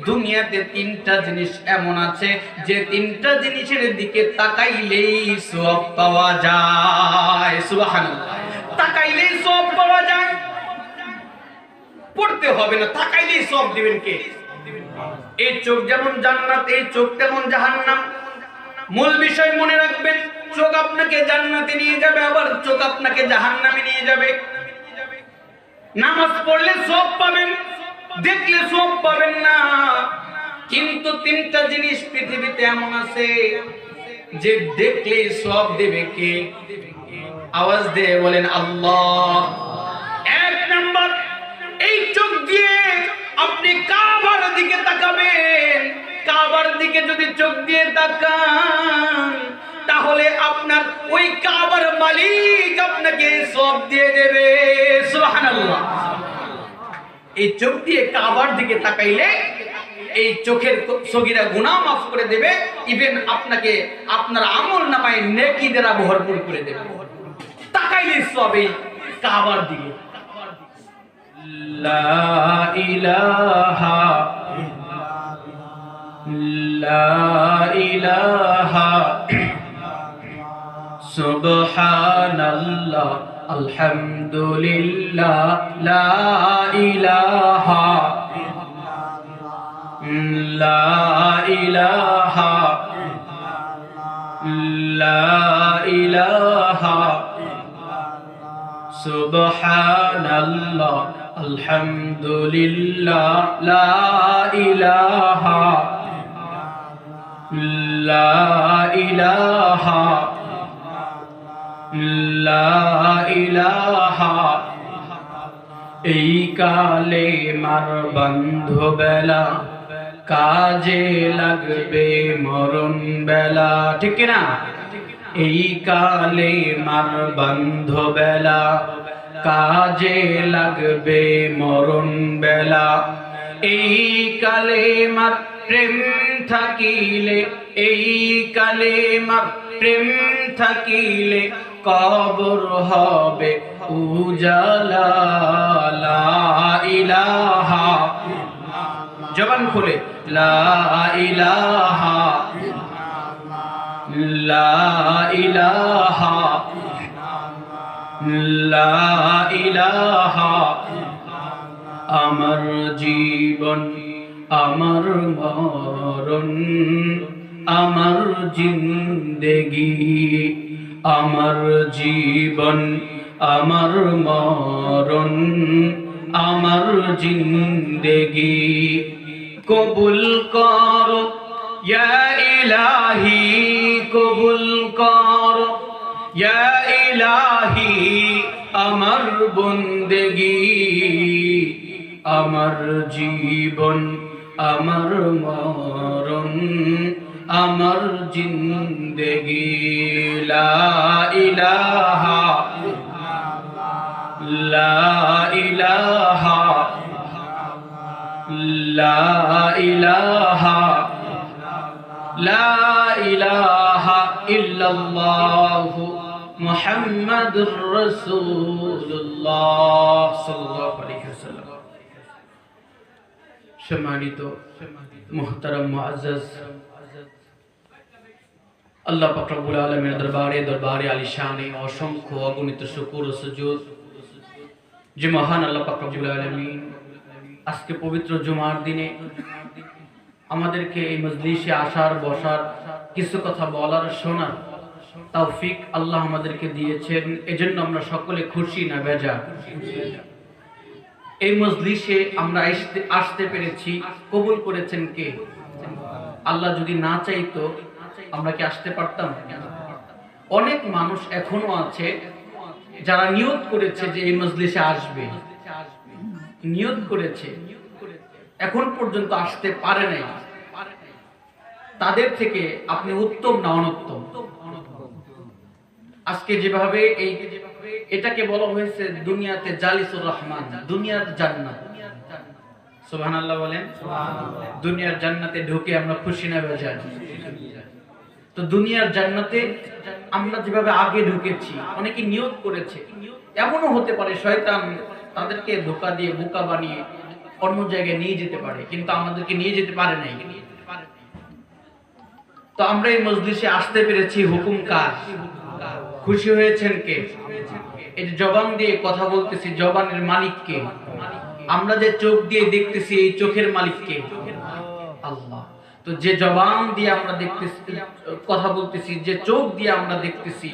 দুনিয়াতে তিনটা জিনিস এমন আছে যে তিনটা জিনিসের দিকে তাকাইলেই সওয়াব পাওয়া যায়। সুবহানাল্লাহ। তাকাইলেই সওয়াব পাওয়া যায়, পড়তে হবে না, তাকাইলেই সওয়াব দিবেন কে? এই চোখ যেমন জান্নাত, এই চোখ তেমন জাহান্নাম। মূল বিষয় মনে রাখবেন, চোখ আপনাকে জান্নাতে নিয়ে যাবে, আবার চোখ আপনাকে জাহান্নামে নিয়ে যাবে। নামাজ পড়লে সওয়াব পাবেন, দেখলে সওয়াব পাবেন না। কিন্তু তিনটা জিনিস পৃথিবীতে এমন আছে যে দেখলে সওয়াব দেবে কে? আওয়াজ দিয়ে বলেন আল্লাহ। এক নাম্বার, এই চোখ দিয়ে আপনি কাবার দিকে তাকাবেন। কাবার দিকে যদি চোখ দিয়ে তাকান, তাহলে আপনার ওই কাবার মালিক আপনাকে সওয়াব দিয়ে দেবে। সুবহানাল্লাহ। এই চোখ দিয়ে কাবার দিকে তাকাইলে এই চোখের সগীরা গুনাহ মাফ করে দেবে, ইভেন আপনাকে আপনার আমল নামায় নেকি দ্বারা ভরপুর করে দেবে। তাকাইলে সওয়াব এই কাবার দিকে। লা ইলাহা সুবহানাল্লাহ আলহামদুলিল্লাহ লা ইলাহা সুবহানাল্লাহ আলহামদুলিল্লাহ লা ইলাহা এই কালেমার বান্ধবেলা কাজে লাগবে মরণ বেলা, ঠিক না? এই কালেমার বান্ধবেলা কাজে লাগবে মরণ বেলা। এই কালেমার প্রেম থাকিলে, এই কালেমার প্রেম থাকিলে কবর হবে উজালা। লা ইলাহা, জবান খুলে লা ইলাহা লা ইলাহা লা ইলাহা। আমার জীবন আমার মরণ আমার জিন্দেগি, আমার জীবন আমার মরণ আমার জিন্দেগি। কবুল করো ইয়া ইলাহি, কবুল করো ইয়া ইলাহি আমার বন্দেগি। আমার জীবন আমার মরণ আমার জিন্দেগি। লা ইলাহা লা ইলাহা লা ইলাহা লা ইলাহা ইল্লাল্লাহু মুহাম্মাদুর রাসূলুল্লাহ সাল্লাল্লাহু আলাইহি ওয়াসাল্লাম। সম্মানিত মুহতারাম মুআজ্জাজ, আল্লাহ পাক রব্বুল আলামিনের দরবারে আলিশানে অসংখ্য অগণিত শুকর ও সুজুদ যে মহান আল্লাহ পাক রব্বুল আলামিন আজকে পবিত্র জুমার দিনে আমাদেরকে এই মজলিসে আসার, বসার, কিছু কথা বলার, শোনার তৌফিক আল্লাহ আমাদেরকে দিয়েছেন। এজন্য আমরা সকলে খুশি না বেজা? এই মজলিসে আমরা আসতে পেরেছি, কবুল করেছেন কে? আল্লাহ যদি না চাইতো আমরা কি আসতে পারতাম? অনেক মানুষ এখনো আছে যারা নিয়ত করেছে যে এই মজলিসে আসবে, নিয়ত করেছে, এখন পর্যন্ত আসতে পারে নাই। তাদের থেকে আপনি উত্তম না অনুত্তম? আজকে যেভাবে এটাকে বলা হয়েছে দুনিয়াতে জালিসুর রহমান, দুনিয়ার জান্নাত। সুবহানাল্লাহ বলেন। দুনিয়ার জান্নাতে ঢুকে আমরা খুশি না বেজার? তো দুনিয়ার জান্নাতে আমরা যেভাবে আগে ঢুকেছি, অনেকে নিয়ত করেছে, এমনও হতে পারে শয়তান তাদেরকে ধোঁকা দিয়ে বোকা বানিয়ে অন্য জায়গায় নিয়ে যেতে পারে, কিন্তু আমাদেরকে নিয়ে যেতে পারে নাই। তো আমরা এই মজলিসে আসতে পেরেছি, হুকুম কার? খুশি হয়েছেন কে? এই যে জবান দিয়ে কথা বলতেছি, জবানের মালিক কে? আমরা যে চোখ দিয়ে দেখতেছি, এই চোখের মালিক কে? আল্লাহ। তো যে জবান দিয়ে আমরা দেখতেছি, কথা বলতেছি, যে চোখ দিয়ে আমরা দেখতেছি,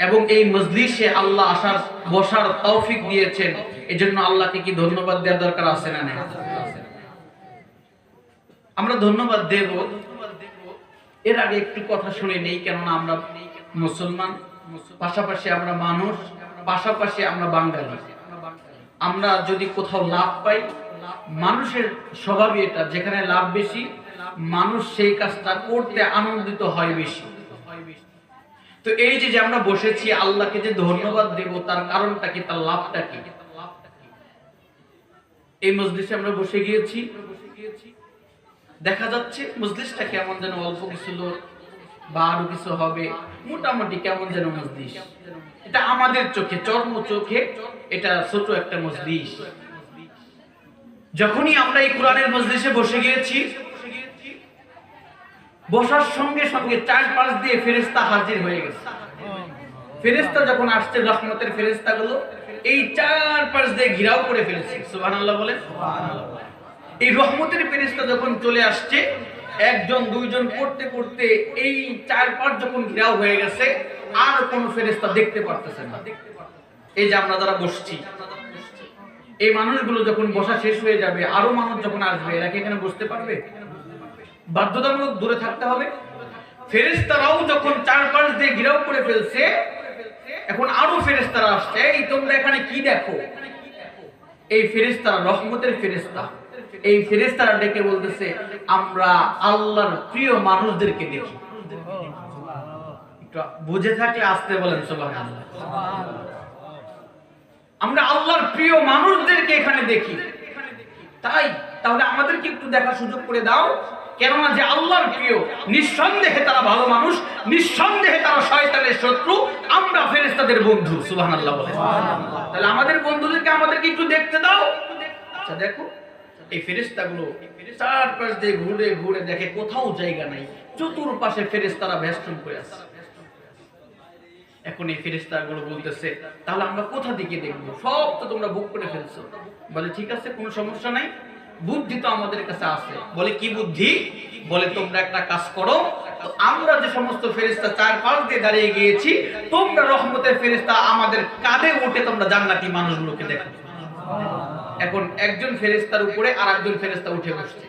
এবং এই মজলিসে আল্লাহ আসার বসার তৌফিক দিয়েছেন, এজন্য আল্লাহকে কি ধন্যবাদ দেওয়ার দরকার আছে না? আমরা ধন্যবাদ দেব। এর আগে একটু কথা শুনে নেই, কেননা আমরা মুসলমান, পাশাপাশি আমরা মানুষ, পাশাপাশি আমরা বাঙালি। আমরা যদি কোথাও লাভ পাই, মানুষের স্বভাবই এটা, যেখানে লাভ বেশি মানুষ সেই কাজটা করতে আনন্দিত হয় বেশি। তো এই যে আমরা বসেছি, আল্লাহকে যে ধন্যবাদ দেব, তার কারণটা কি, তার লাভটা কি? এই মজলিসে আমরা বসে গিয়েছি, দেখা যাচ্ছে মজলিসটা কেমন যেন অল্প কিছু লোক বা আরো কিছু হবে, মোটামুটি কেমন যেন মজলিস। এটা আমাদের চোখে, চর্ম চোখে এটা ছোট একটা মজলিস। যখনই আমরা এই কোরআনের মজলিসে বসে গিয়েছি, বসার সঙ্গে সঙ্গে চারপাশ দিয়ে ফেরেশতা হাজির হয়ে গেছে। ফেরেশতা যখন আসছে, রহমতের ফেরেশতাগুলো এই চারপাশ দিয়ে ঘিরাও করে ফেলেছে। সুবহানাল্লাহ বলেন। এই রহমতের ফেরেশতা যখন চলে আসছে, একজন দুইজন পড়তে পড়তে এই চারপাশ যখন ঘিরাও হয়ে গেছে, আর কোন ফেরেশতা দেখতে পারতেছে না। এই যে আমরা যারা বসছি, এই মানুষগুলো যখন বসা শেষ হয়ে যাবে, আরো মানুষ যখন আসবে, এরা কি এখানে বসতে পারবে? বাধ্যতামূলক দূরে থাকতে হবে। ফেরেশতারাও যখন চারপাশ দিয়ে ঘিরাও করে ফেলছে, এখন আরো ফেরেশতারা আসছে। এই তোমরা এখানে কি দেখো? এই ফেরেশতারা রহমতের ফেরেশতা। এই ফেরেশতারা ডেকে বলতেছে, আমরা আল্লাহর প্রিয় মানুষদেরকে দেখি। একটু বুঝে থাকলে আসতে বলেন সুবহানাল্লাহ। আমরা আল্লাহর প্রিয় মানুষদেরকে এখানে দেখি। তাহলে আমাদেরকে একটু দেখার সুযোগ করে দাও। কেননা যে আল্লাহর প্রিয়, নিঃসন্দেহে তারা ভালো মানুষ, নিঃসন্দেহে তারা শয়তানের শত্রু, আমরা ফেরেশতাদের বন্ধু। সুবহানাল্লাহ বলেন। তাহলে আমাদের বন্ধুদেরকে আমাদেরকে একটু দেখতে দাও। আচ্ছা দেখো, এই ফেরেশতাগুলো চারপাশ দিয়ে ঘুরে ঘুরে দেখে কোথাও জায়গা নাই, চতুর্পাশে ফেরেশতারা বেষ্টন করে আছে। এখন এই ফেরেশতাগুলো বলতেছে, তাহলে আমরা কোথা দিকে দেখবো? সব তো তোমরা বুক করে ফেলছো। বলে ঠিক আছে, কোনো সমস্যা নাই, বুদ্ধি তো আমাদের কাছে আছে। বলে কি বুদ্ধি? বলে তোমরা একটা কাজ করো, আমরা যে সমস্ত ফেরেশতা চারপাশ দিয়ে দাঁড়িয়ে গিয়েছি, তোমরা রহমতের ফেরেশতা আমাদের কাঁধে উঠে তোমরা জান্নাতি মানুষগুলোকে দেখো। এখন একজন ফেরেশতার উপরে আরেকজন ফেরেশতা উঠে বসছে,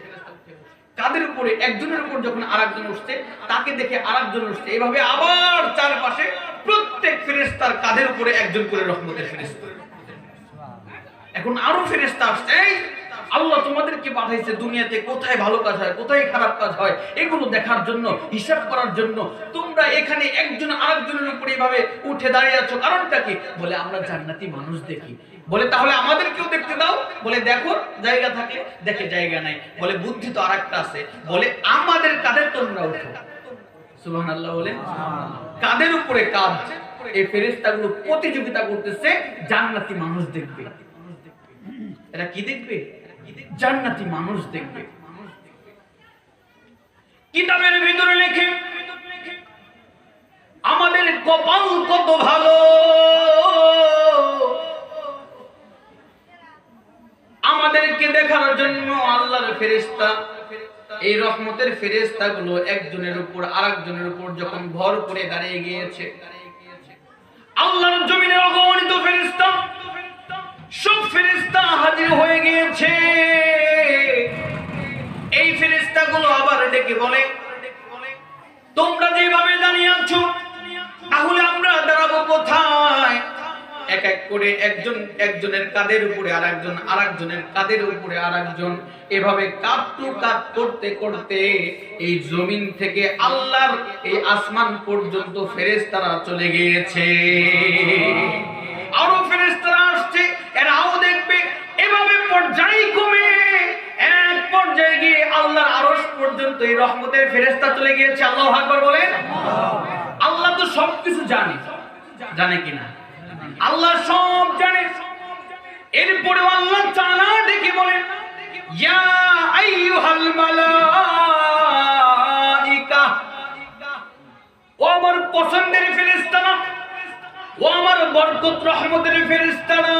কাদের উপরে? একজনের উপর যখন আরেকজন উঠছে, তাকে দেখে আরেকজন উঠছে, এভাবে আবার চারপাশে প্রত্যেক ফেরেশতার কাঁধের উপরে একজন করে রহমতের ফেরেশতা। এখন আরো ফেরেশতা আসছে, এই আল্লাহ তোমাদেরকে পাঠাইছে দুনিয়াতে কোথায় ভালো কাজ হয়, কোথায় খারাপ কাজ হয়, এগুলো দেখার জন্য, হিসাব করার জন্য। তোমরা এখানে একজন আরেকজনের উপরে এভাবে উঠে দাঁড়িয়ে আছো, কারণটা কি? বলে আমরা জান্নাতি মানুষ দেখি। বলে তাহলে আমাদেরকেও দেখতে দাও। বলে দেখো, জায়গা থাকলে দেখে, জায়গা নাই। বলে বুদ্ধি তো আরেকটা আছে। বলে আমাদের কাঁধে তোমরা উঠো। সুবহানাল্লাহ বলে। কাঁধের উপরে কাঁধ। এই ফেরেশতাগুলো প্রতিযোগিতা করতেছে, জান্নাতি মানুষ দেখবে। এরা কি দেখবে? জান্নাতি মানুষ দেখবে। কিতাবের ভিতরে লেখে, আমাদের কপাল কত ভালো, আমাদেরকে দেখার জন্য আল্লাহর ফেরেশতা, এই রহমতের ফেরেশতাগুলো একজনের উপর আরেকজনের উপর যখন ভর করে দাঁড়িয়ে গিয়েছে, আল্লাহর জমিনে অগণিত ফেরেশতা, সব ফেরেশতা হাজির হয়ে গিয়েছে। এই ফেরেশতাগুলো আবার ডেকে বলে, তোমরা যেভাবে দাঁড়িয়ে আছো, তাহলে আমরা দাঁড়াবো কোথায়? এক এক করে একজন একজনের কাঁধের উপরে আরেকজন, আরেকজনের কাঁধের উপরে আরেকজন, এভাবে কাঁধ টু কাঁধ করতে করতে এই জমিন থেকে আল্লাহর এই আসমান পর্যন্ত ফেরেশতারা চলে গিয়েছে। আরো ফেরেশতারা আসছে, এরাও দেখবে। এভাবে পর্যায়ক্রমে এক পর্যায়ে গিয়ে আল্লাহর আরশ পর্যন্ত এই রহমতের ফেরেশতা চলে গিয়েছে। আল্লাহু আকবার বলেন। আল্লাহ তো সবকিছু জানে, জানে কিনা? আল্লাহ সব জানে। এরপরে আল্লাহ তাআলা ডেকে বলেন, ইয়া আইয়ুহাল মালাইকা, ও আমার পছন্দের ফেরেশতারা, ও আমার বরকত রহমতের ফেরেশতারা,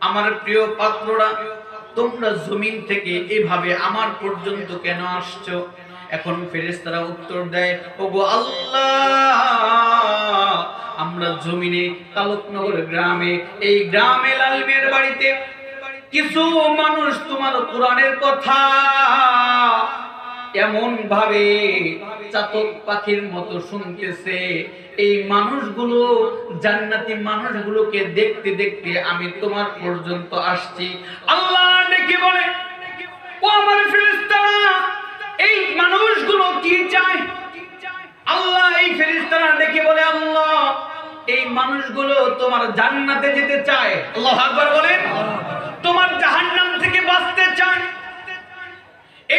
আমার প্রিয় পাত্ররা, তোমরা জমিন থেকে এভাবে আমার পর্যন্ত কেন আসছো? এখন ফেরেশতারা উত্তর দেয়, ওগো আল্লাহ, আমরা জমিনে তালুকনগর গ্রামে, এই গ্রামে লালমের বাড়িতে কিছু মানুষ তোমার কোরআনের কথা এমন ভাবে চাতক পাখির মতো শুনতেছে, এই মানুষগুলো জান্নাতি মানুষগুলোকে দেখতে দেখতে আমি তোমার পর্যন্ত আসছি। আল্লাহ ডেকে বলে, ও আমার ফেরেশতারা, এই মানুষগুলো কি চায়? আল্লাহ এই ফেরেশতারা ডেকে বলে, আল্লাহ এই মানুষগুলো তোমার জান্নাতে যেতে চায়। আল্লাহু আকবার বলেন। তোমার জাহান্নাম থেকে বাঁচতে চায়।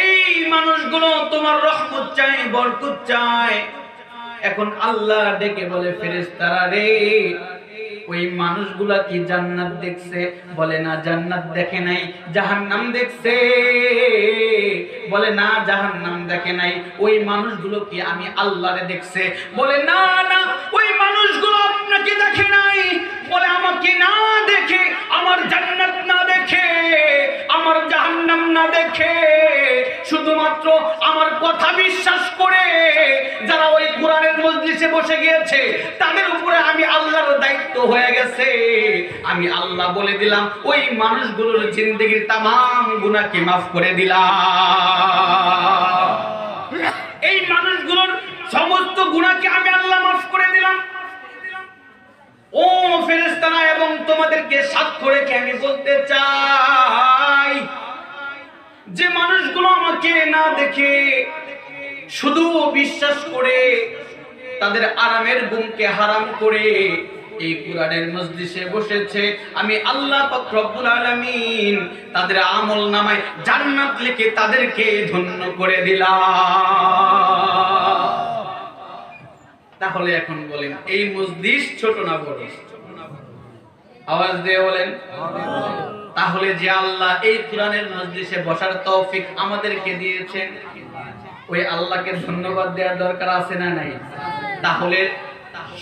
এই মানুষগুলো তোমার রহমত চায়, বরকত চায়। এখন আল্লাহ ডেকে বলে, ফেরেশতারা রে, ওই মানুষগুলা কি জান্নাত দেখছে? বলে না, জান্নাত দেখে নাই। জাহান্নাম দেখছে? বলে না, জাহান্নাম দেখে নাই। ওই মানুষগুলো কি আমি আল্লাহরে দেখছে? বলে না না, ওই মানুষগুলো আপনাকে দেখে নাই। বলে আমাকে না দেখে, আমার জান্নাত না দেখে, আমার জাহান্নাম না দেখে, শুধুমাত্র আমার কথা বিশ্বাস করে যারা ওই কোরআনের মজলিসে বসে গিয়েছে, তাদের উপরে আমি আল্লাহর দায়িত্ব হয়ে গেছে। আমি আল্লাহ বলে দিলাম, ওই মানুষগুলোর জিন্দেগির তামাম গুনাহকে মাফ করে দিলাম। এই মানুষগুলোর সমস্ত গুনাহকে আমি আল্লাহ মাফ করে দিলাম। ও ফেরেশতারা, এবং তোমাদেরকে সাক্ষ্য রেখে আমি বলতে চাই, যে মানুষগুলো আমাকে না দেখে শুধু বিশ্বাস করে তাদের আরামের ঘুমকে হারাম করে এই কোরআনের মজলিসে বসেছে, আমি আল্লাহ পাক রব্বুল আলামিন তাদের আমল নামায় জান্নাত লিখে তাদেরকে ধন্য করে দিলাম। তাহলে এখন বলেন, এই মজলিস ছোট না বড়? আওয়াজ দিয়ে বলেন। তাহলে যে আল্লাহ এই কোরআনের মজলিসে বসার তৌফিক আমাদেরকে দিয়েছেন, ওই আল্লাহকে ধন্যবাদ দেওয়ার দরকার আছে না নাই? তাহলে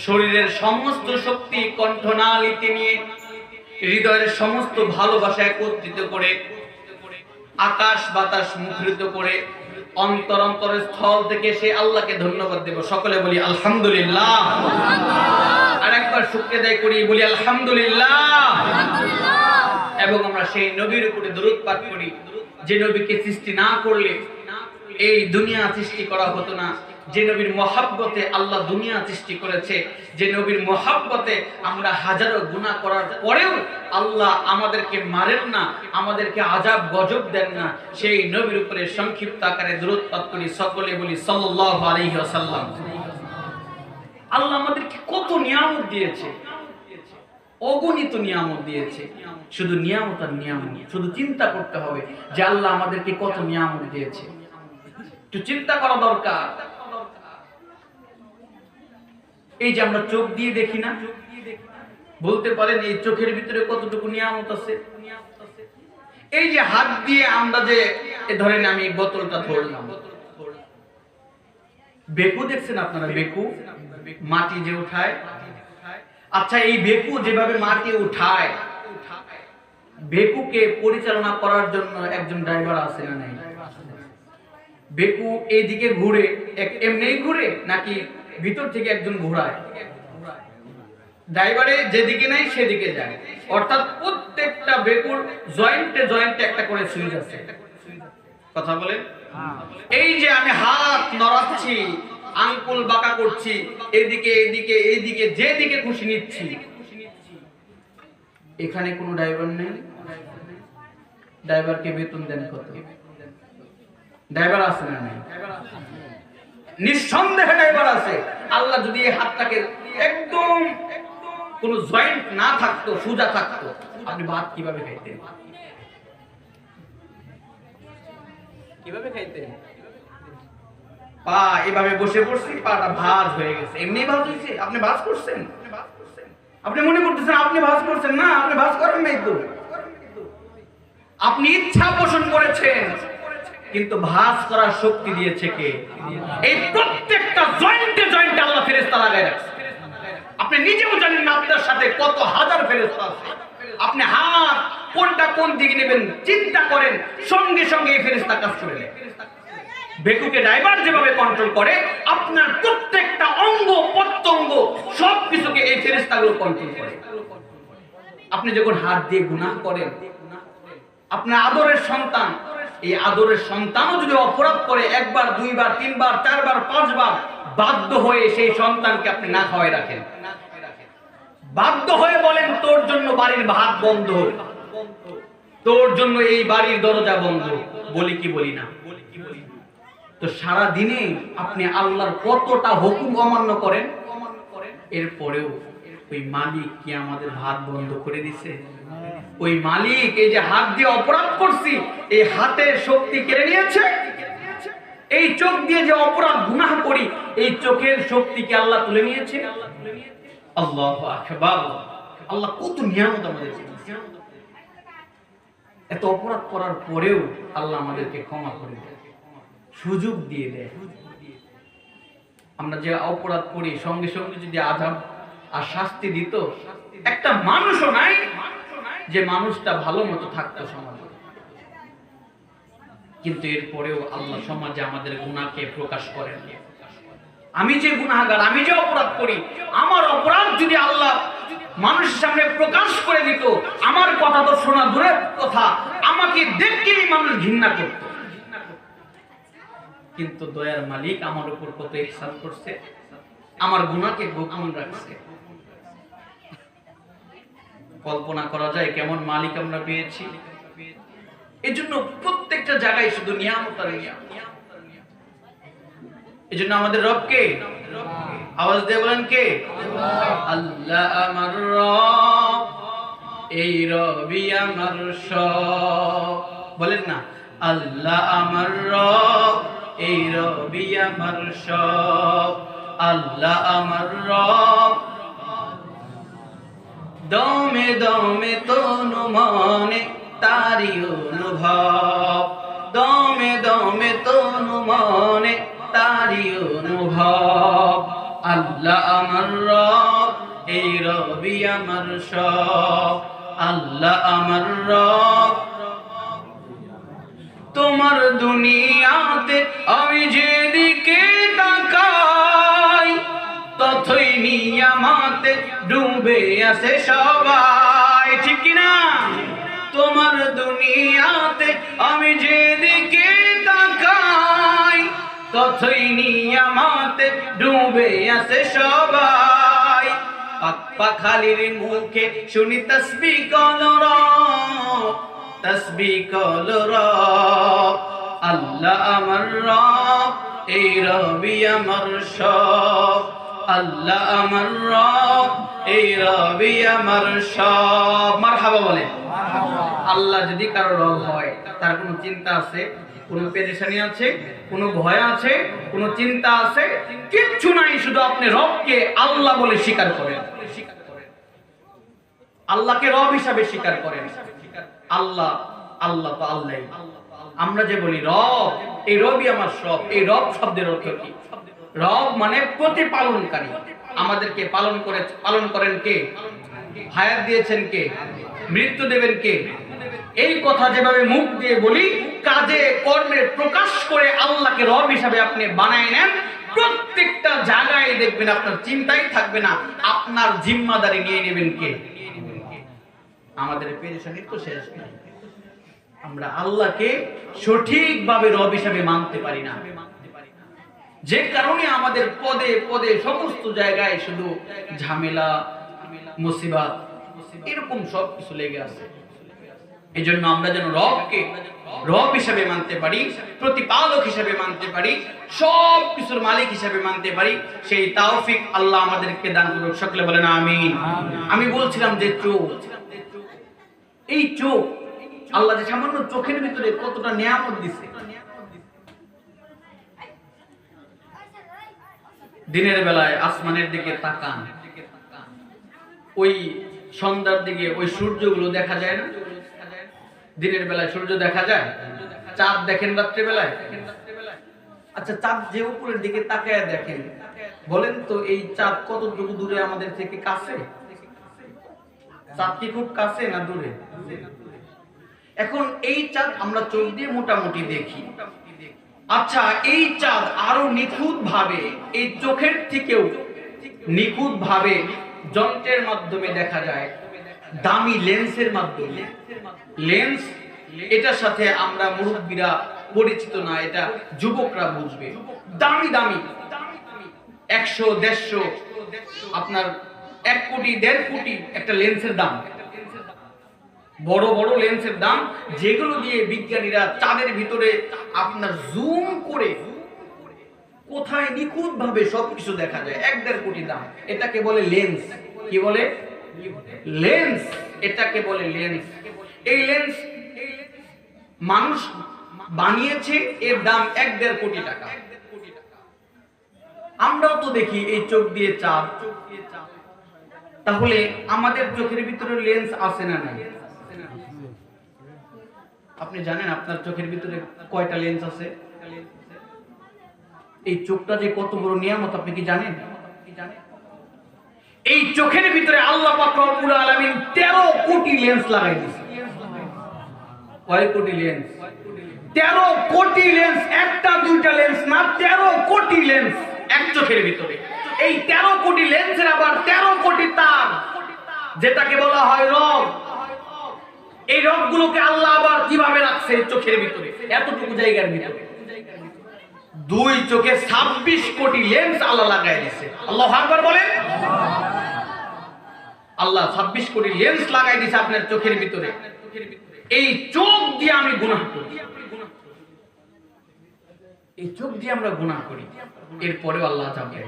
শরীরের সমস্ত শক্তি কণ্ঠনালীতে নিয়ে, হৃদয়ের সমস্ত ভালোবাসা একত্রিত করে, আকাশ বাতাস মুখরিত করে, অন্তরের স্থল থেকে সে আল্লাহকে ধন্যবাদ দেব। সকলে বলি আলহামদুলিল্লাহ। আর একবার শুকরিয়া আদায় করি, বলি আলহামদুলিল্লাহ। এবং আমরা সেই নবীর উপরে দরুদ পাঠ করি, যে নবীকে সৃষ্টি না করলে এই দুনিয়া সৃষ্টি করা হতো না, যে নবীর মহাব্বতে আল্লাহ দুনিয়া সৃষ্টি করেছে, যে নবীর মহাব্বতে আমরা হাজারো গুনাহ করার পরেও আল্লাহ আমাদেরকে মারেন না, আমাদেরকে আযাব গজব দেন না, সেই নবীর উপরে সংক্ষিপ্ত আকারে দরুদ পাঠ করি। সকলে বলি সাল্লাল্লাহু আলাইহি ওয়াসাল্লাম। আল্লাহ আমাদেরকে কত নিয়ামত দিয়েছে, অগণিত নিয়ামত দিয়েছে। শুধু নিয়ামত আর নিয়ামত, শুধু চিন্তা করতে হবে যে আল্লাহ আমাদেরকে কত নিয়ামত দিয়েছে। একটু চিন্তা করা দরকার। এই যে আমরা চোখ দিয়ে দেখি না, বলতে পারেন এই চোখের ভিতরে কতটুকু নিয়ামত আছে? এই যে হাত দিয়ে আমরা যে ধরেন আমি বোতলটা ধরলাম, বেকু দেখছেন আপনারা? বেকু মাটি যে উঠায়। আচ্ছা, এই বেকু যেভাবে মাটি উঠায়, বেকুকে পরিচালনা করার জন্য একজন ড্রাইভার আছে না নাই? বেকু এইদিকে ঘুরে, এমনিই ঘুরে নাকি ভিতর থেকে একজন ঘোরায়? ড্রাইভারে যেদিকে নাই সেদিকে যায়। অর্থাৎ প্রত্যেকটা বেকুর জয়েন্টে জয়েন্টে একটা করে সুইচ আছে। কথা বলেন। এই যে আমি হাত নড়াচ্ছি, আঙ্গুল বাঁকা করছি, এদিকে এদিকে এইদিকে যেদিকে খুশি নিচ্ছি, এখানে কোনো ড্রাইভার নেই। ড্রাইভারকে বেতন দেন কত? ড্রাইভার আছে না নাই? নিঃসন্দেহে ড্রাইভার আছে। আল্লাহ যদি এই হাতটাকে একদম কোনো জয়েন্ট না থাকতো, সোজা থাকতো, আপনি ভাত কিভাবে খাইতেন? কিভাবে খাইতেন? পা এভাবে বসে পড়ছি, পাটা ভাঁজ হয়ে গেছে। এমনি ভাঁজ হয়েছে? আপনি ভাঁজ করছেন? আপনি মনে করতেছেন আপনি ভাঁজ করছেন? না, আপনি ভাঁজ করেন নাই তো। আপনি ইচ্ছা পোষণ করেছেন, কিন্তু ভাঁজ করার শক্তি দিয়েছে কে? এই প্রত্যেকটা জয়েন্টে জয়েন্টে আল্লাহ ফেরেশতা লাগায় রাখছে। আপনি নিজেও জানেন না আপনার সাথে কত হাজার ফেরেশতা আছে। আপনি হাত কোনটা কোন দিকে নেবেন চিন্তা করেন, সঙ্গে সঙ্গে এই ফেরেশতা কাজ করে দেয়। বেকুকে ড্রাইভার যেভাবে কন্ট্রোল করে, আপনার প্রত্যেকটা অঙ্গ প্রত্যঙ্গ সবকিছুকে এই ফেরেশতাগুলো কন্ট্রোল করে। আপনি যখন হাত দিয়ে গুনাহ করেন, আপনার আদরের সন্তান, এই আদরের সন্তানও যদি অপরাধ করে একবার, দুইবার, তিনবার, চারবার, পাঁচবার, বাধ্য হয়ে সেই সন্তানকে আপনি না খাওয়ায় রাখেন, বাধ্য হয়ে বলেন তোর জন্য বাড়ির ভাত বন্ধ, তোর জন্য এই বাড়ির দরজা বন্ধ, বলি কি বলি না? তো সারা দিনে আপনি আল্লাহর কতটা হুকুম অমান্য করেন, এরপরেও ওই মালিক কি আমাদের ভাত বন্ধ করে দিছে? ওই মালিক এই যে হাত দিয়ে অপরাধ করছি, এই হাতের শক্তি কেড়ে নিয়েছে। এই চোখ দিয়ে যে অপরাধ গুনাহ করি, এই চোখের শক্তি কি আল্লাহ তুলে নিয়েছে? আল্লাহু আকবার। আল্লাহ কত নিয়ামত আমাদের দিয়েছে। এত অপরাধ করার পরেও আল্লাহ আমাদেরকে ক্ষমা করে দেয়, সুযোগ দিয়ে দেয়। আমরা যে অপরাধ করি, সঙ্গে সঙ্গে যদি আযাব আর শাস্তি দিত, একটা মানুষও নাই যে মানুষটা ভালো মতো থাকতো সমাজে। কিন্তু এরপরেও আল্লাহ সমাজে আমাদের গুনাহকে প্রকাশ করেন। আমি যে গুনাহগার, আমি যে অপরাধ করি, আমার অপরাধ যদি আল্লাহ মানুষের সামনে প্রকাশ করে দিত, আমার কথা তো শোনা দূরের কথা, আমাকে দেখলেই মানুষ ঘৃণা করত। কিন্তু দয়ার মালিক আমার উপর কত ইহসান করছে, আমার গুনাহকে গোপন রাখছে। কল্পনা করা যায় কেমন মালিক আমরা পেয়েছি। এজন্য প্রত্যেকটা জায়গায় শুধু নিয়ামত আর নিয়ামত। এজন্য আমাদের রবকে আওয়াজ দিয়ে বলেন কে? আল্লাহ আমার রব, এই রবি আমার সব। বলেন না, আল্লাহ আমার রব, এই রবি আমার সব। আল্লাহ আমার রব, দমে দমে তনু মনে তারি অনুভব, দমে দমে তনু মনে তারি অনুভব। আল্লাহ আমার রব, এই রবি আমার সব। আল্লাহ আমার রব, তোমার দুনিয়াতে আমি যেদিকে তাকাই, ততই নিয়ামতে ডুবে আছে সবাই, ঠিক কিনা? তোমার দুনিয়াতে আমি যেদিকে তাকাই, ততই নিয়ামতে ডুবে আছে সবাই। পাখালির মুখে শুনি তাসবিহ কলর, তাসবিহ কলর। আল্লাহ আমার রব, এই রবি আমার সব। আল্লাহ আমার রব, এই রবি আমার সব। মারহাবা বলেন। আল্লাহ যদি কারো রব হয়, তার কোনো চিন্তা আছে, কোনো পেরেশানি আছে, কোনো ভয় আছে, কোনো চিন্তা আছে? কিচ্ছু নাই। শুধু আপনি রবকে আল্লাহ বলে স্বীকার করেন, আল্লাহকে রব হিসাবে স্বীকার করেন। আল্লাহ আল্লাহ তো আল্লাহই। আমরা যে বলি রব, এই রবই আমার সব, এই রব শব্দের অর্থ কি? রব মানে প্রতিপালনকারী। আমাদেরকে পালন করেন কে? হায়াত দিয়েছেন কে? মৃত্যু দেবেন কে? এই কথা যেভাবে মুখ দিয়ে বলি, কাজে কর্মে প্রকাশ করে আল্লাহকে রব হিসাবে আপনি বানায় নেন, প্রত্যেকটা জায়গায় দেখবেন আপনার চিন্তাই থাকবে না, আপনার জিম্মাদারি নিয়ে নেবেন কে? আমাদের পেরেশানি তো শেষ নাই। আমরা আল্লাহকে সঠিকভাবে রব হিসাবে মানতে পারি না, যে কারণে আমাদের পদে পদে সমস্ত জায়গায় শুধু ঝামেলা, মুসিবত, এরকম সব কিছু লেগে আছে। এই জন্য আমরা যেন রবকে রব হিসাবে মানতে পারি, প্রতিপালক হিসাবে মানতে পারি, সব কিছুর মালিক হিসাবে মানতে পারি, সেই তৌফিক আল্লাহ আমাদেরকে দান করুক। সকলে বলেন আমিন। আমি বলছিলাম যে চোখ, এই চোখ আল্লাহ যে সামান্য চোখের ভিতরে কতটা নিয়ামত দিছে। দিনের বেলায় আসমানের দিকে তাকান, ওই সন্ধ্যার দিকে ওই সূর্যগুলো দেখা যায় না? দিনের বেলায় সূর্য দেখা যায়, চাঁদ দেখেন রাত্রে বেলায়। আচ্ছা, চাঁদ যে উপরের দিকে তাকায় দেখেন, বলেন তো এই চাঁদ কতটুকু দূরে আমাদের থেকে? কাছে? চাঁদ কি খুব কাছে না দূরে? এখন এই চাঁদ আমরা চোখ দিয়ে মোটামুটি দেখি। আচ্ছা, এই চাঁদ আরো নিখুঁত ভাবে, এই চোখের থেকেও নিখুঁত ভাবে যন্ত্রের মাধ্যমে দেখা যায়, দামি লেন্সের মাধ্যমে। লেন্স, এটার সাথে আমরা মুরব্বীরা পরিচিত না, এটা যুবকরা বুঝবে। দামি দামি 100, 150, আপনার 1 কোটি, 1.5 কোটি একটা লেন্সের দাম। বড় বড় লেন্সের দাম, যেগুলো দিয়ে বিজ্ঞানীরা চাঁদের ভিতরে আপনার জুম করে কোথায় নিখুঁত ভাবে সবকিছু দেখা যায়। 1-1.5 কোটি দাম। এটাকে বলে লেন্স। কি বলে? লেন্স। এটাকে বলে লেন্স। এই লেন্স মানুষ বানিয়েছে, এর দাম 1-1.5 কোটি টাকা। আমরাও তো দেখি এই চোখ দিয়ে চাঁদ, তাহলে আমাদের চোখের ভিতরে লেন্স আছে না নাই? আপনি জানেন আপনার চোখের ভিতরে কয়টা লেন্স আছে? এই চোখটা যে কত বড় নিয়ামত আপনি কি জানেন? এই চোখের ভিতরে আল্লাহ পাক রব্বুল আলামিন 13 কোটি লেন্স লাগাই দিয়েছে। কয় কোটি লেন্স? 13 কোটি লেন্স। একটা দুইটা লেন্স না, 13 কোটি লেন্স এক চোখের ভিতরে। এই 13 কোটি লেন্সের আবার 13 কোটি তার, যেটাকে বলা হয় রগ। এই রগগুলোকে আল্লাহ আবার কিভাবে রাখছে চোখের ভিতরে, এতটুকু জায়গার ভিতরে? 2 চোখে 26 কোটি লেন্স আল্লাহ লাগাই দিয়েছে। আল্লাহু আকবার বলেন। আল্লাহ 26 কোটি লেন্স লাগাই দিয়েছে আপনার চোখের ভিতরে। এই চোখ দিয়ে আমি গুনাহ করি, এই চোখ দিয়ে আমরা গুনাহ করি, এরপরেও আল্লাহ চাবে।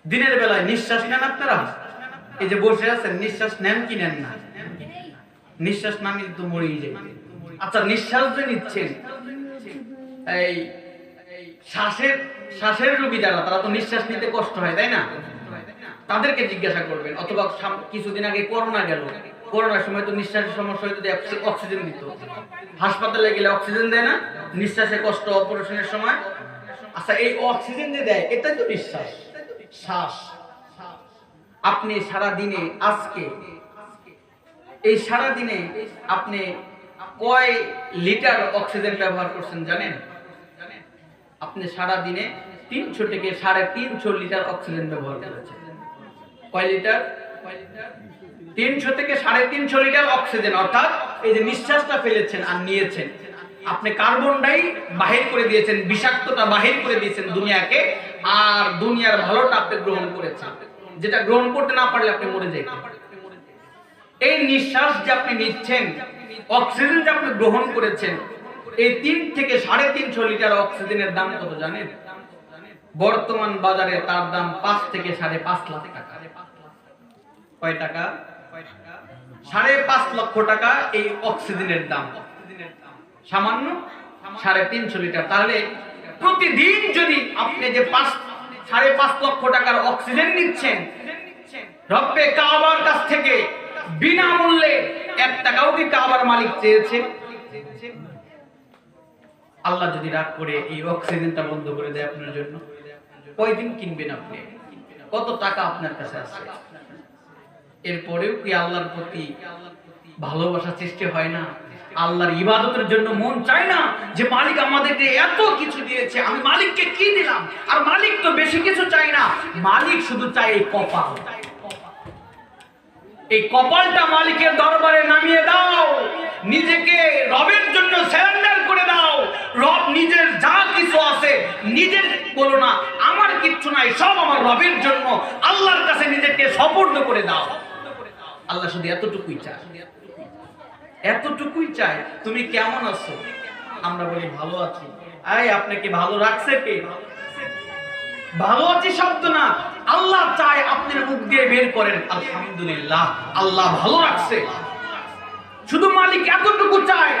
দিনের বেলায় নিঃশ্বাস নেন আপনারা? এই যে বসে আছেন, নিঃশ্বাস নেন কি নেন না? নিঃশ্বাস না নিলে তো মরেই যায়। আচ্ছা, নিঃশ্বাস যে নিচ্ছেন, এই শ্বাসের রোগী যারা, তারা তো নিঃশ্বাস নিতে কষ্ট হয়, তাই না? তাদেরকে জিজ্ঞাসা করবেন। অথবা কিছুদিন আগে করোনা গেল, করোনার সময় তো নিঃশ্বাসের সমস্যা হয়তো, অক্সিজেন দিত। হাসপাতালে গেলে অক্সিজেন দেয় না, নিঃশ্বাসে কষ্ট, অপারেশনের সময়। আচ্ছা, এই অক্সিজেন যে দেয়, এটাই তো নিঃশ্বাস, শ্বাস। আপনি সারা দিনে, আজকে এই সারা দিনে আপনি কয় লিটার অক্সিজেন ব্যবহার করছেন জানেন? আপনি সারা দিনে 300 থেকে 350 লিটার অক্সিজেন ব্যবহার করেছেন। কয় লিটার? 300 থেকে 350 লিটার অক্সিজেন। অর্থাৎ এই যে নিঃশ্বাসটা ফেলেছেন আর নিয়েছেন, আপনি কার্বন ডাই বাহির করে দিয়েছেন, বিষাক্ততা বাহির করে দিয়েছেন দুনিয়াকে, আর দুনিয়ার ভালোটা আপনি গ্রহণ করেছেন, যেটা গ্রহণ করতে না পারলে আপনি মরে যাইতেন। এই নিঃশ্বাস যে আপনি নিচ্ছেন, অক্সিজেন যে আপনি গ্রহণ করেছেন, এই 3 থেকে 350 লিটার অক্সিজেনের দাম কত জানেন? বর্তমান বাজারে তার দাম 5 থেকে 5.5 লাখ টাকা। কয় টাকা? 5.5 লক্ষ টাকা এই অক্সিজেনের দাম। সামান্য 350 লিটার। তাহলে প্রতিদিন যদি আপনি যে 5.5 লক্ষ টাকার অক্সিজেন নিচ্ছেন, রব্বে কাবার কাছ থেকে বিনামূল্যে 1 টাকাও কি কাবার মালিক চেয়েছে? আল্লাহ যদি রাগ করে এই অক্সিজেনটা বন্ধ করে দেয় আপনার জন্য, কয়দিন কিনবেন আপনি? কত টাকা আপনার কাছে আছে? এরপরেও কি আল্লাহর প্রতি ভালোবাসা সৃষ্টি হয় না? আল্লাহর ইবাদতের জন্য মন চায় না যে মালিক আমাদেরকে এত কিছু দিয়েছে, আমি মালিককে কি দিলাম? আর মালিক তো বেশি কিছু চায় না, মালিক শুধু চায় এই কপাল। এই কপালটা মালিকের দরবারে নামিয়ে দাও, নিজেকে রবের জন্য সারেন্ডার করে দাও। রব নিজের যা কিছু আছে, নিজের বলো না আমার কিচ্ছু নাই, সব আমার রবের জন্য। আল্লাহর কাছে নিজেকে সুপর্দ করে দাও। আল্লাহ শুধু এতটুকুই চায়, এতটুকুই চায়। তুমি কেমন আছো? আমরা বলি ভালো আছি। আয়, আপনাকে ভালো রাখছে কে? ভালো আছি শব্দ না, আল্লাহ চায় আপনার মুখ দিয়ে বের করেন আলহামদুলিল্লাহ, আল্লাহ ভালো রাখছে। শুধু মালিক এতটুকু চায়,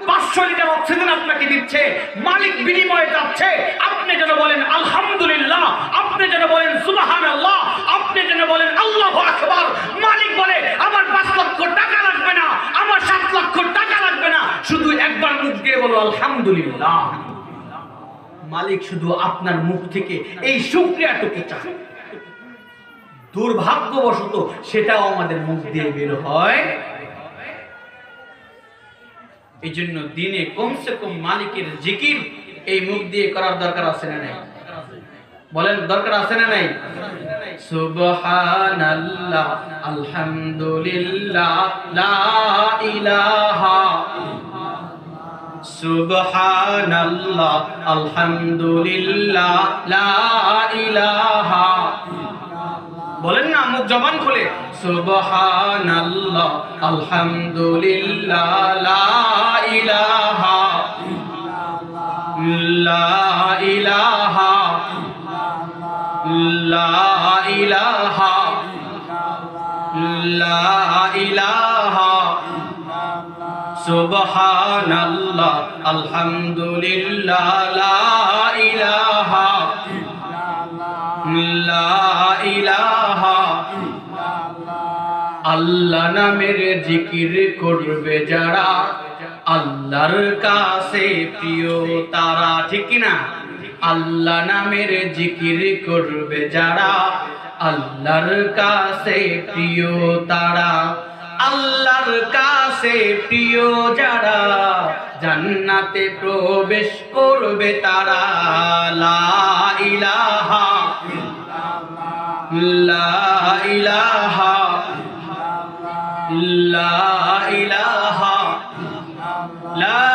500 লিটার অক্সিজেন আপনাকে দিচ্ছে, মালিক বিনিময়ে চাচ্ছে আপনি যেন বলেন আলহামদুলিল্লাহ, আপনি যেন বলেন সুবহানাল্লাহ, আপনি যেন বলেন আল্লাহু আকবার। মালিক বলে আমার 5 লক্ষ টাকা লাগবে না, আমার 7 লক্ষ টাকা লাগবে না, শুধু একবার মুখ দিয়ে বলো আলহামদুলিল্লাহ। মালিক শুধু আপনার মুখ থেকে এই শুকরিয়াটুকু চায়। দুর্ভাগ্যবশত সেটাও আমাদের মুখ দিয়ে বের হয়। এই জন্য দিনে কমসে কম মালিকের জিকির এই মুখ দিয়ে করার দরকার আছে না নাই? বলেন দরকার আছে না নাই? সুবহানাল্লাহ, আলহামদুলিল্লাহ, লা ইলাহা, সুবহানাল্লাহ, আলহামদুলিল্লাহ, লা ইলাহা। বলেন না মুখ জবান খুলে, সুবহানাল্লাহ, আলহামদুলিল্লাহ, লা ইলাহা, লা ইলাহা, লা ইলাহা, লা ইলাহা, সুবহানাল্লাহ, আলহামদুলিল্লাহ, লা ইলাহা, লা ইলাহা। আল্লাহ নামের জিকির করবে যারা, আল্লাহর কাছে প্রিয় তারা। ঠিক কি না? আল্লাহ নামের জিকির করবে যারা, আল্লাহর কাছে প্রিয় তারা। আল্লাহর কাছে প্রিয় যারা, জান্নাতে প্রবেশ করবে তারা। লা ইলাহা, লা ইলাহা, লা ইলাহা, লা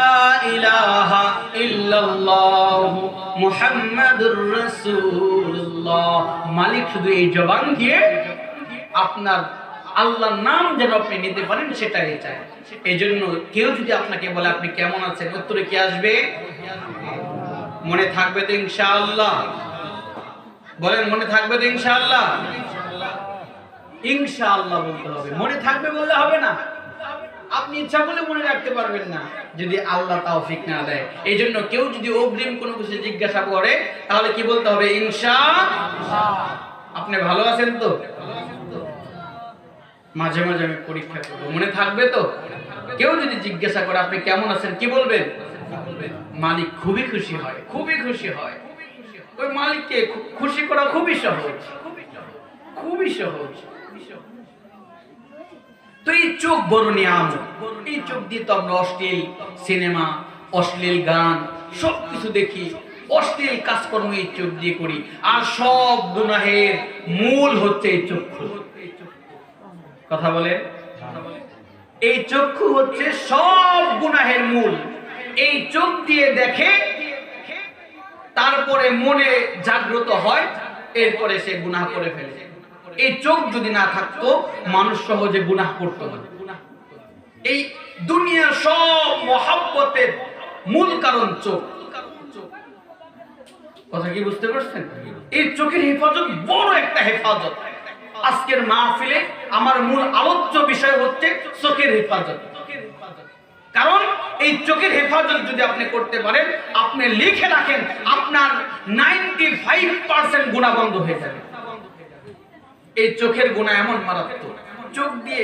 ইলাহা ইল্লাল্লাহ মুহাম্মাদুর রাসূলুল্লাহ। মালিক শুধু এই জবান দিয়ে আপনার আল্লাহর নাম যেন আপনি নিতে পারেন সেটাই চায়। এই জন্য কেউ যদি আপনাকে বলে আপনি কেমন আছেন, উত্তরে কি আসবে? মনে থাকবে তো ইনশাআল্লাহ? বলেন মনে থাকবে তো ইনশাআল্লাহ? ইনশাআল্লাহ বলতে হবে, মনে থাকবে বললে হবে না। আপনি ইচ্ছা করলে মনে রাখতে পারবেন না যদি আল্লাহ তৌফিক না দেয়। এই জন্য কেউ যদি অগ্রিম কোনো কিছু জিজ্ঞাসা করে তাহলে কি বলতে হবে? ইনশাআল্লাহ। আপনি ভালো আছেন তো? মাঝে মাঝে আমি পরীক্ষা করব, মনে থাকবে তো? কেউ যদি জিজ্ঞাসা করে আপনি কেমন আছেন, কি বলবেন? মালিক খুবই খুশি হয়, খুবই খুশি হয়। ওই মালিককে খুশি করা খুবই সহজ, খুবই সহজ। তো এই চোখ বড় নিয়ামত। এই চোখ দিয়ে তো আমরা অশ্লীল সিনেমা, অশ্লীল গান সবকিছু দেখি, অশ্লীল কাজকর্ম এই চোখ দিয়ে করি। আর সব গুনাহের মূল হচ্ছে এই চক্ষু। কথা বলেন, এই চক্ষু হচ্ছে সব গুনাহের মূল। এই চোখ দিয়ে দেখে, তারপরে মনে জাগ্রত হয়, এরপরে সে গুনাহ করে ফেলে। এই চোখ যদি না থাকতো মানুষ সহজে গুনাহ করতো না। এই দুনিয়ার সব মহব্বতের মূল কারণ চোখ। কথা কি বুঝতে পারছেন? এই চোখের হেফাজত বড় একটা হেফাজত। আজকের মাহফিলে আমার মূল আলোচ্য বিষয় হচ্ছে চোখের হেফাজত। কারণ এই চোখের হেফাজত যদি আপনি করতে পারেন, আপনি লিখে রাখেন আপনার 95% গুনাহ বন্ধ হয়ে যাবে। এই চোখের গুনাহ এমন মারাত্মক। চোখ দিয়ে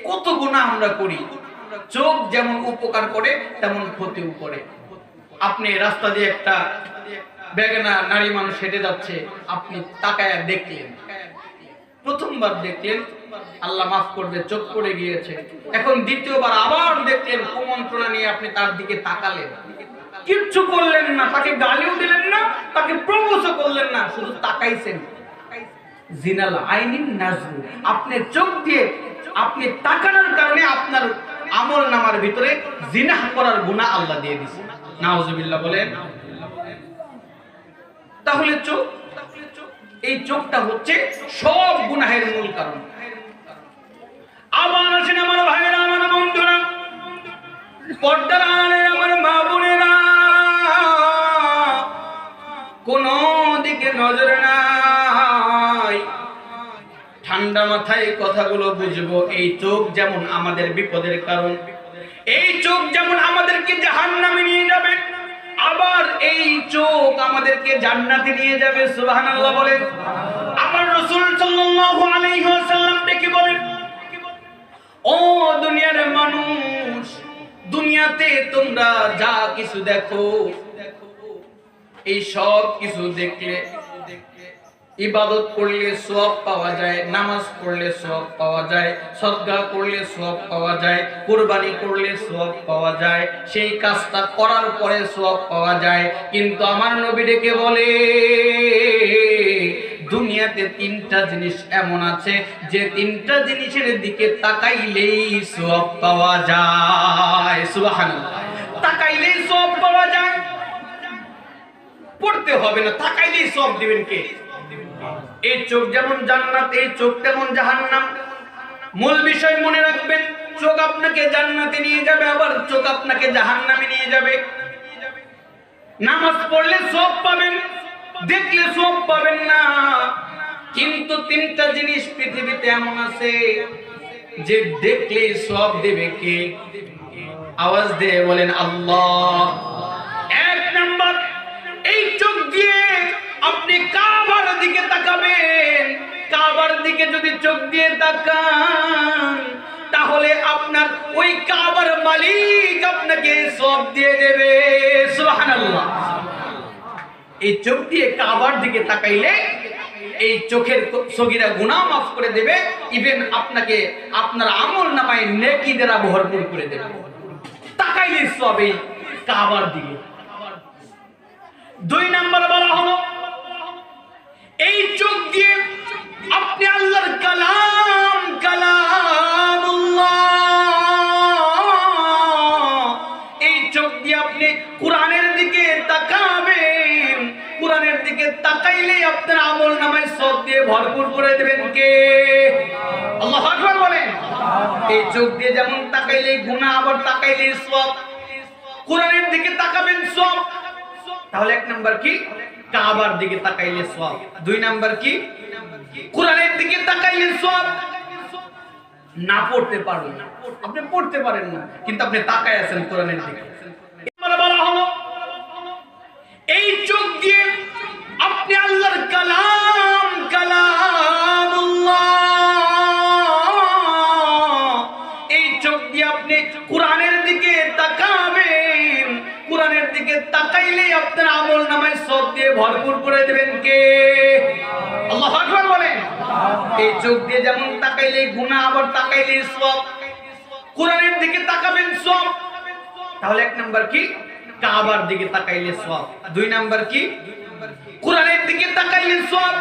কত গুনাহ আমরা করি। চোখ যেমন উপকার করে তেমন ক্ষতিও করে। আপনি রাস্তা দিয়ে একটা বেগানা নারী মানুষ হেঁটে যাচ্ছে, আপনি তাকায়া দেখলেন, প্রথমবার দেখলেন, আল্লাহ মাফ করবে, চোখ পড়ে গিয়েছে। এখন দ্বিতীয়বার আবার দেখলেন, কুমন্ত্রণা নিয়ে আপনি তার দিকে তাকালেন, কিচ্ছু করলেন না, তাকে গালিও দিলেন না, তাকে প্রপোজও করলেন না, শুধু তাকাইছেন। জিনাল আইনিন নাজরু, আপনি চোখ দিয়ে আপনি তাকানোর কারণে আপনার আমল নামার ভিতরে জিনাহ করার গুনাহ আল্লাহ দিয়ে দিয়েছে। নাউজুবিল্লাহ বলেন। তাহলে চোখ, এই চোখটা হচ্ছে সব গুনাহের মূল কারণ। আবার আছেন আমার ভাইরা, আমার বন্ধুরা, পর্দার আড়ালে আমার মা বোনেরা, কোন দিকে নজর নাই। ঠান্ডা মাথায় কথাগুলো বুঝবো। এই চোখ যেমন আমাদের বিপদের কারণ, এই চোখ যেমন আমাদেরকে জাহান্নামে নিয়ে যাবে, আবার এই চোখ আমাদেরকে জান্নাতে নিয়ে যাবে। সুবহানাল্লাহ বলেন। আবার রাসূল সাল্লাল্লাহু আলাইহি ওয়াসাল্লাম ডেকে বলেন, ও ও দুনিয়ার মানুষ, দুনিয়াতে তোমরা যা কিছু দেখো, এই সব কিছু দেখলে ইবাদত করলে সওয়াব পাওয়া যায়, নামাজ পড়লে সওয়াব পাওয়া যায়, সদকা করলে সওয়াব পাওয়া যায়, কুরবানি করলে সওয়াব পাওয়া যায়, সেই কাজটা করার পরে সওয়াব পাওয়া যায়। কিন্তু আমার নবী ডেকে বলে দুনিয়াতে তিনটা জিনিস এমন আছে যে তিনটা জিনিসের দিকে তাকাইলেই সওয়াব পাওয়া যায়। সুবহানাল্লাহ। তাকাইলেই সওয়াব পাওয়া যায়, পড়তে হবে না, তাকাইলেই সওয়াব দিবেন কে? এই চোখ যেমন জান্নাত, এই চোখ তেমন জাহান্নাম। মূল বিষয় মনে রাখবেন, চোখ আপনাকে জান্নাতে নিয়ে যাবে, আবার চোখ আপনাকে জাহান্নামে নিয়ে যাবে। নামাজ পড়লে সওয়াব পাবেন, দেখলে সওয়াব পাবেন না। কিন্তু তিনটা জিনিস পৃথিবীতে এমন আছে যে দেখলে সওয়াব দেবে কে? আওয়াজ দিয়ে বলেন আল্লাহ। এক নাম্বার, এই চোখ দিয়ে আপনি কাবার দিকে তাকাবেন। কাবার দিকে যদি চোখ দিয়ে তাকান, তাহলে আপনার ওই কাবার মালিক আপনাকে সওয়াব দিয়ে দেবে। সুবহানাল্লাহ। এই চোখ দিয়ে কাবার দিকে তাকাইলে এই চোখের সগীরা গুনাহ মাফ করে দেবে, ইভেন আপনাকে আপনার আমলনামায় নেকি দ্বারা ভরপুর করে দেবে। তাকাইলে সওয়াব এই কাবার দিকে। দুই নাম্বার বলা হলো, এই চোখ দিয়ে আপনি আল্লাহর কালাম, কালামুল্লাহ, এই চোখ দিয়ে আপনি কোরআনের দিকে তাকাবেন। কোরআনের দিকে তাকাইলে আপনার আমলনামায় সওয়াব দিয়ে ভরপুর করে দেবেন কে? আল্লাহু আকবার বলেন। এই চোখ দিয়ে যেমন তাকাইলে গুনাহ, আবার তাকাইলে সওয়াব। কোরআনের দিকে তাকাবেন সওয়াব। তাহলে এক নাম্বার কি? কাবার দিকে তাকাইলে সওয়াব। দুই নাম্বার কি? কোরআনের দিকে তাকাইলে সওয়াব। না পড়তে পারবেন না, আপনি পড়তে পারেন না, কিন্তু আপনি তাকায় আছেন কোরআনের দিকে। বলা হলো, এই চোখ দিয়ে আপনি আল্লাহর কালাম, কালামুল্লাহ, এই চোখ দিয়ে আপনি কোরআনের দিকে তাকাবেন। কোরআনের দিকে তাকাইলে আপনার আমলনামায় সওয়াব দিয়ে ভরপুর করে দেবেন কে? আল্লাহু আকবার বলেন। এই চোখ দিয়ে যেমন তাকাইলে গুনাহ, আবার তাকাইলে সওয়াব। কোরআনের দিকে তাকাবেন সওয়াব। তাহলে এক নাম্বার কি? কাবার দিকে তাকাইলে সওয়াব। দুই নাম্বার কি? কোরআনের দিকে তাকাইলে সওয়াব।